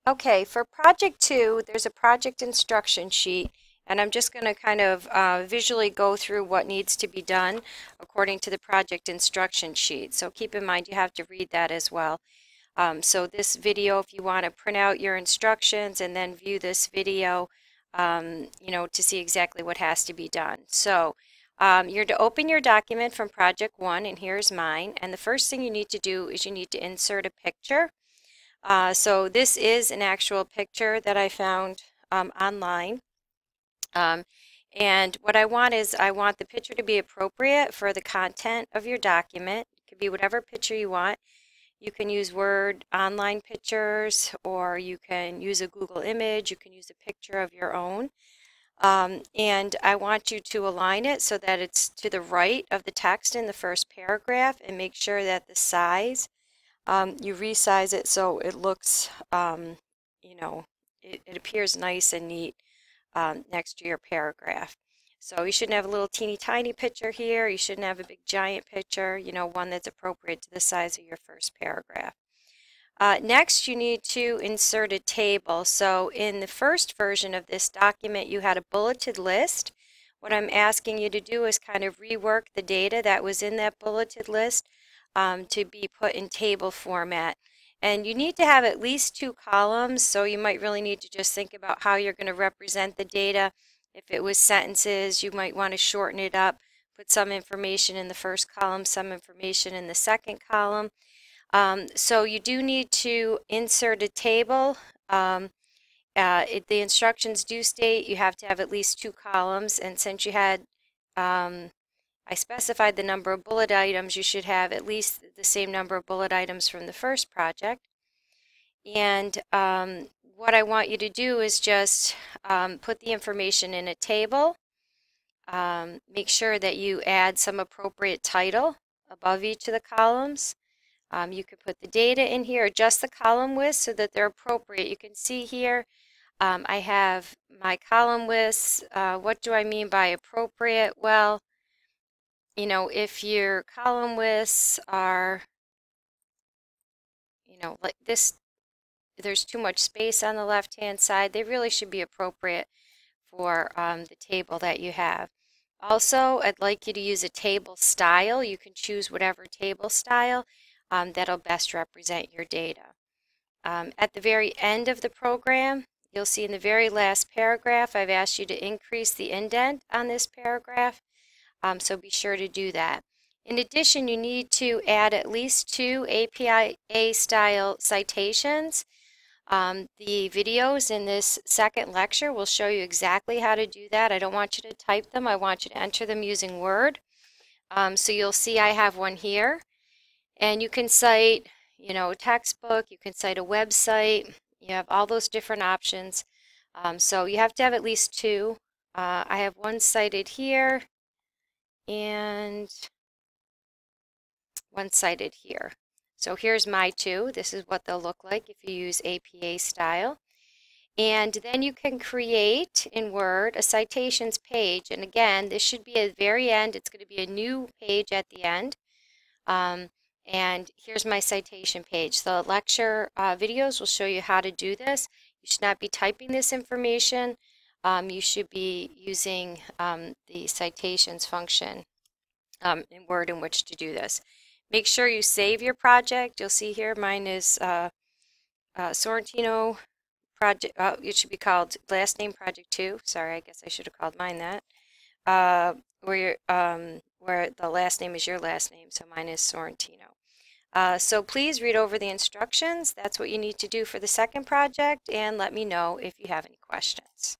Okay, for project 2, there's a project instruction sheet, and I'm just going to kind of visually go through what needs to be done according to the project instruction sheet. So keep in mind you have to read that as well. So this video, if you want to print out your instructions and then view this video, to see exactly what has to be done. So you're to open your document from project 1, and here's mine. And the first thing you need to do is you need to insert a picture. So this is an actual picture that I found online. Um, and what I want is I want the picture to be appropriate for the content of your document. It could be whatever picture you want. You can use Word online pictures, or you can use a Google image. You can use a picture of your own. And I want you to align it so that it's to the right of the text in the first paragraph, and make sure that the size, you resize it so it looks, it appears nice and neat next to your paragraph. So you shouldn't have a little teeny tiny picture here. You shouldn't have a big giant picture, one that's appropriate to the size of your first paragraph. Next, you need to insert a table. So in the first version of this document, you had a bulleted list. What I'm asking you to do is kind of rework the data that was in that bulleted list to be put in table format. And you need to have at least 2 columns, so you might really need to just think about how you're going to represent the data. If it was sentences, you might want to shorten it up, put some information in the first column, some information in the second column. So you do need to insert a table. The instructions do state you have to have at least 2 columns, and since you had I specified the number of bullet items, you should have at least the same number of bullet items from the first project. And what I want you to do is just put the information in a table. Make sure that you add some appropriate title above each of the columns. You can put the data in here, adjust the column width so that they're appropriate. You can see here I have my column widths. What do I mean by appropriate? Well, if your column widths are, like this, there's too much space on the left-hand side, they really should be appropriate for the table that you have. Also, I'd like you to use a table style. You can choose whatever table style that'll best represent your data. At the very end of the program, you'll see in the very last paragraph, I've asked you to increase the indent on this paragraph. So be sure to do that. In addition, you need to add at least 2 APA style citations. The videos in this second lecture will show you exactly how to do that. I don't want you to type them. I want you to enter them using Word. So you'll see I have one here. And you can cite, a textbook. You can cite a website. You have all those different options. So you have to have at least 2. I have one cited here and one cited here. So here's my 2. This is what they'll look like if you use APA style. And then you can create in Word a citations page. And again, this should be at the very end. It's going to be a new page at the end. And here's my citation page. The lecture videos will show you how to do this. You should not be typing this information. You should be using the citations function in Word in which to do this. Make sure you save your project. You'll see here mine is Sorrentino project. It should be called last name project 2. Sorry, I guess I should have called mine that. Where the last name is your last name, so mine is Sorrentino. So please read over the instructions. That's what you need to do for the second project, and let me know if you have any questions.